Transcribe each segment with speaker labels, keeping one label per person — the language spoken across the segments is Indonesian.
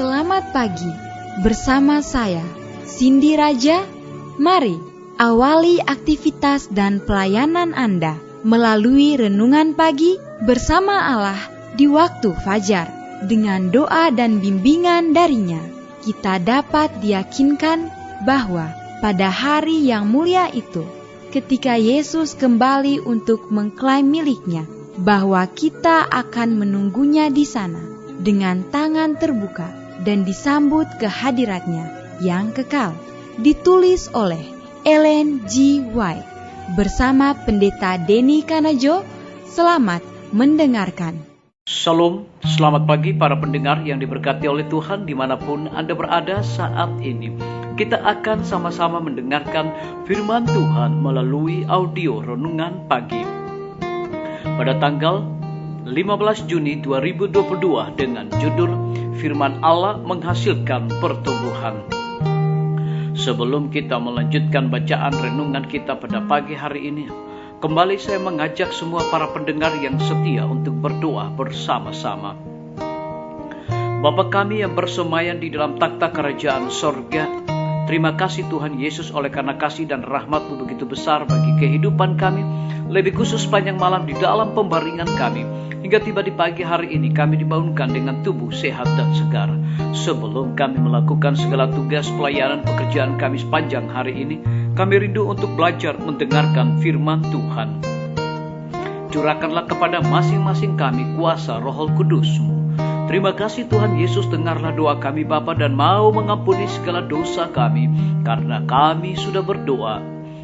Speaker 1: Selamat pagi, bersama saya, Cindy Raja. Mari awali aktivitas dan pelayanan Anda melalui renungan pagi bersama Allah di waktu fajar. Dengan doa dan bimbingan darinya, kita dapat diyakinkan bahwa pada hari yang mulia itu, ketika Yesus kembali untuk mengklaim miliknya, bahwa kita akan menunggunya di sana dengan tangan terbuka dan disambut ke hadiratnya yang kekal. Ditulis oleh Ellen G. White bersama Pendeta Denny Kanajo. Selamat mendengarkan.
Speaker 2: Shalom, selamat pagi para pendengar yang diberkati oleh Tuhan dimanapun Anda berada saat ini. Kita akan sama-sama mendengarkan firman Tuhan melalui audio renungan pagi pada tanggal 15 Juni 2022 dengan judul Firman Allah Menghasilkan Pertumbuhan. Sebelum kita melanjutkan bacaan renungan kita pada pagi hari ini, kembali saya mengajak semua para pendengar yang setia untuk berdoa bersama-sama. Bapa kami yang bersemayam di dalam takhta kerajaan sorga, terima kasih Tuhan Yesus oleh karena kasih dan rahmat-Mu begitu besar bagi kehidupan kami, lebih khusus sepanjang malam di dalam pembaringan kami. Hingga tiba di pagi hari ini kami dibangunkan dengan tubuh sehat dan segar. Sebelum kami melakukan segala tugas pelayanan pekerjaan kami sepanjang hari ini, kami rindu untuk belajar mendengarkan firman Tuhan. Curahkanlah kepada masing-masing kami kuasa Roh Kudus-Mu. Terima kasih Tuhan Yesus, dengarlah doa kami Bapa dan mau mengampuni segala dosa kami, karena kami sudah berdoa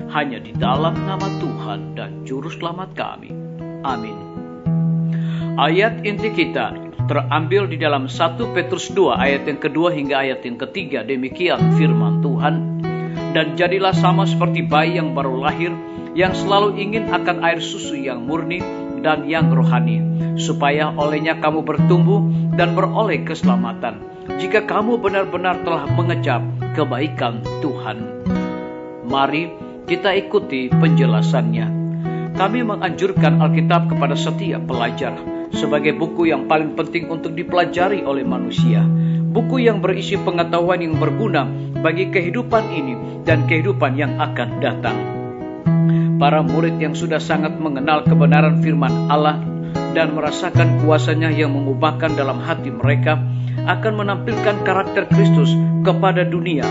Speaker 2: hanya di dalam nama Tuhan dan Juru Selamat kami. Amin. Ayat inti kita terambil di dalam 1 Petrus 2 ayat yang kedua hingga ayat yang ketiga. Demikian firman Tuhan. Dan jadilah sama seperti bayi yang baru lahir, yang selalu ingin akan air susu yang murni dan yang rohani, supaya olehnya kamu bertumbuh dan beroleh keselamatan, jika kamu benar-benar telah mengecap kebaikan Tuhan. Mari kita ikuti penjelasannya. Kami menganjurkan Alkitab kepada setiap pelajar sebagai buku yang paling penting untuk dipelajari oleh manusia. Buku yang berisi pengetahuan yang berguna bagi kehidupan ini dan kehidupan yang akan datang. Para murid yang sudah sangat mengenal kebenaran firman Allah dan merasakan kuasanya yang mengubahkan dalam hati mereka, akan menampilkan karakter Kristus kepada dunia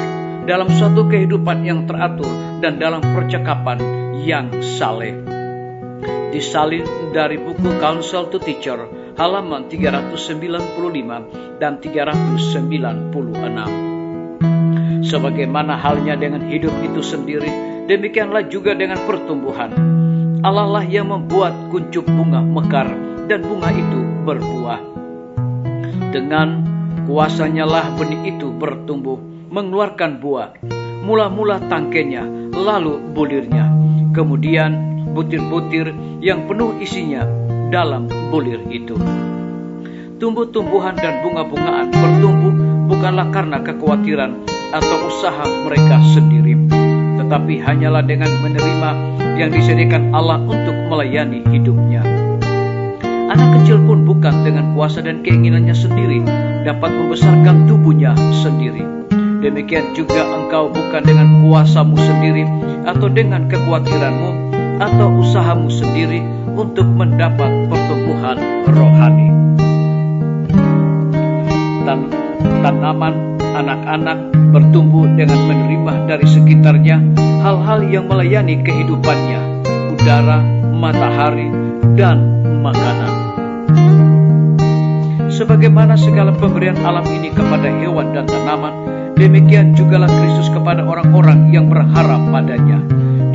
Speaker 2: dalam suatu kehidupan yang teratur dan dalam percakapan yang saleh. Disalin dari buku Counsel to Teacher halaman 395 dan 396. Sebagaimana halnya dengan hidup itu sendiri, demikianlah juga dengan pertumbuhan. Allah lah yang membuat kuncup bunga mekar dan bunga itu berbuah. Dengan kuasanya lah benih itu bertumbuh, mengeluarkan buah, mula-mula tangkainya, lalu bulirnya, kemudian butir-butir yang penuh isinya dalam bulir itu. Tumbuh-tumbuhan dan bunga-bungaan bertumbuh bukanlah karena kekhawatiran atau usaha mereka sendiri, tetapi hanyalah dengan menerima yang disediakan Allah untuk melayani hidupnya. Anak kecil pun bukan dengan kuasa dan keinginannya sendiri dapat membesarkan tubuhnya sendiri. Demikian juga engkau bukan dengan kuasamu sendiri atau dengan kekhawatiranmu atau usahamu sendiri untuk mendapat pertumbuhan rohani. Tanaman anak-anak bertumbuh dengan menerima dari sekitarnya hal-hal yang melayani kehidupannya, udara, matahari, dan makanan. Sebagaimana segala pemberian alam ini kepada hewan dan tanaman, demikian jugalah Kristus kepada orang-orang yang berharap padanya.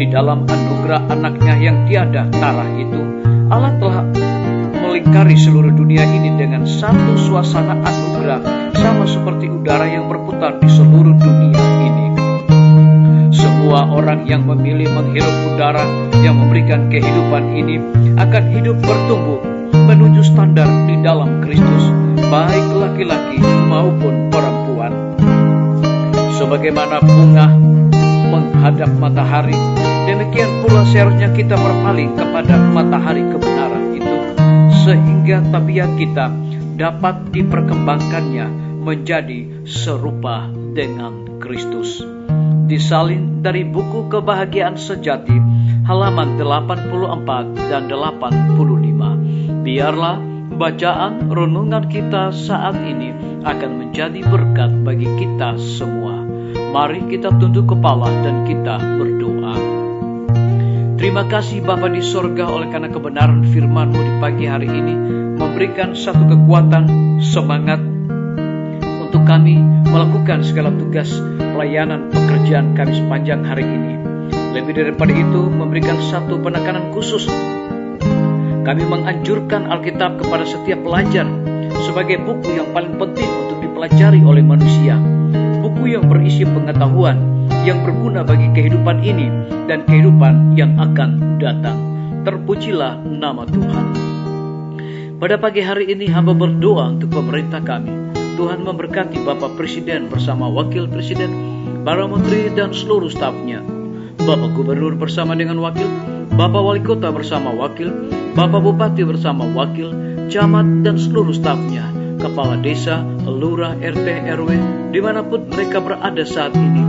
Speaker 2: Di dalam anugerah anaknya yang tiada tarah itu, Allah telah melingkari seluruh dunia ini dengan satu suasana anugerah, sama seperti udara yang berputar di seluruh dunia ini. Semua orang yang memilih menghirup udara yang memberikan kehidupan ini akan hidup bertumbuh menuju standar di dalam Kristus, baik laki-laki maupun perempuan. Sebagaimana bunga menghadap matahari, demikian pula seharusnya kita berpaling kepada matahari kebenaran itu, sehingga tabiat kita dapat diperkembangkannya menjadi serupa dengan Kristus. Disalin dari buku Kebahagiaan Sejati, halaman 84 dan 85. Biarlah bacaan renungan kita saat ini akan menjadi berkat bagi kita semua. Mari kita tunduk kepala dan kita berdoa. Terima kasih Bapa di sorga oleh karena kebenaran firman-Mu di pagi hari ini memberikan satu kekuatan, semangat untuk kami melakukan segala tugas pelayanan pekerjaan kami sepanjang hari ini. Lebih daripada itu, memberikan satu penekanan khusus. Kami menganjurkan Alkitab kepada setiap pelajar sebagai buku yang paling penting untuk dipelajari oleh manusia. Buku yang berisi pengetahuan yang berguna bagi kehidupan ini dan kehidupan yang akan datang. Terpujilah nama Tuhan. Pada pagi hari ini hamba berdoa untuk pemerintah kami. Tuhan memberkati Bapak Presiden bersama Wakil Presiden, para menteri dan seluruh stafnya, Bapak Gubernur bersama dengan wakil, Bapak Wali Kota bersama wakil, Bapak Bupati bersama wakil, camat dan seluruh stafnya, kepala desa, lurah, RT, RW, dimanapun mereka berada saat ini.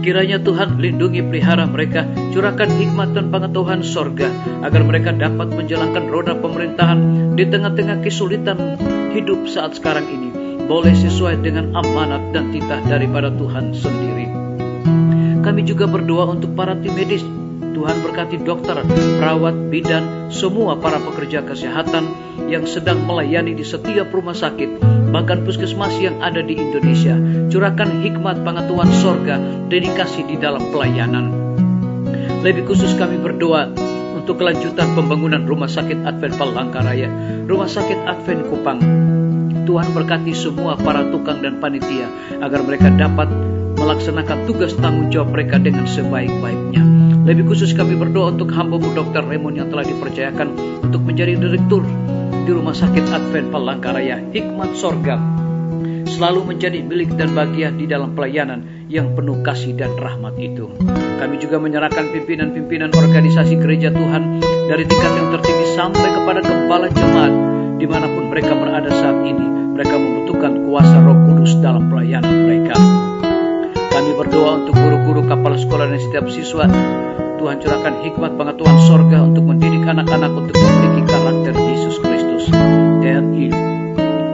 Speaker 2: Kiranya Tuhan lindungi pelihara mereka, curahkan hikmat dan pengetahuan sorga, agar mereka dapat menjalankan roda pemerintahan di tengah-tengah kesulitan hidup saat sekarang ini, boleh sesuai dengan amanat dan titah daripada Tuhan sendiri. Kami juga berdoa untuk para tim medis. Tuhan berkati dokter, perawat, bidan, semua para pekerja kesehatan yang sedang melayani di setiap rumah sakit, bahkan puskesmas yang ada di Indonesia. Curahkan hikmat pengetahuan sorga, dedikasi di dalam pelayanan. Lebih khusus kami berdoa untuk kelanjutan pembangunan Rumah Sakit Advent Palangkaraya, Rumah Sakit Advent Kupang. Tuhan berkati semua para tukang dan panitia, agar mereka dapat melaksanakan tugas tanggung jawab mereka dengan sebaik-baiknya. Lebih khusus kami berdoa untuk hamba-Mu Dr. Raymond yang telah dipercayakan untuk menjadi direktur di Rumah Sakit Advent Palangkaraya. Hikmat sorga selalu menjadi milik dan bagian di dalam pelayanan yang penuh kasih dan rahmat itu. Kami juga menyerahkan pimpinan-pimpinan organisasi gereja Tuhan dari tingkat yang tertinggi sampai kepada kepala jemaat dimanapun mereka berada saat ini. Mereka membutuhkan kuasa Roh Kudus dalam pelayanan mereka. Kami berdoa untuk guru-guru, kepala sekolah dan setiap siswa. Tuhan curahkan hikmat pengetahuan sorga untuk mendidik anak-anak untuk memiliki karakter Yesus Kristus. TNI,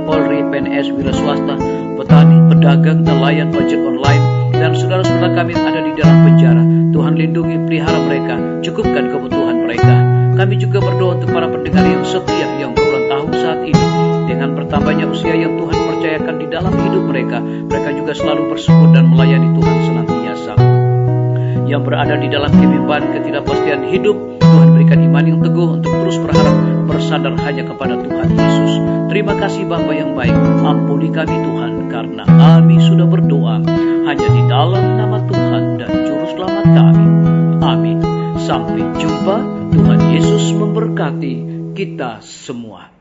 Speaker 2: Polri, PNS, wira swasta, petani, pedagang, nelayan, ojek online, dan saudara-saudara kami yang ada di dalam penjara. Tuhan lindungi, pelihara mereka, cukupkan kebutuhan mereka. Kami juga berdoa untuk para pendengar yang setia yang berulang tahun saat ini. Dengan bertambahnya usia yang Tuhan percayakan di dalam hidup mereka, mereka juga selalu bersyukur dan melayani Tuhan senantiasa. Yang berada di dalam kebimbangan ketidakpastian hidup, Tuhan berikan iman yang teguh untuk terus berharap, bersandar hanya kepada Tuhan Yesus. Terima kasih Bapa yang baik, ampuni kami Tuhan, karena kami sudah berdoa hanya di dalam nama Tuhan dan Juru Selamat kami. Amin. Sampai jumpa. Tuhan Yesus memberkati kita semua.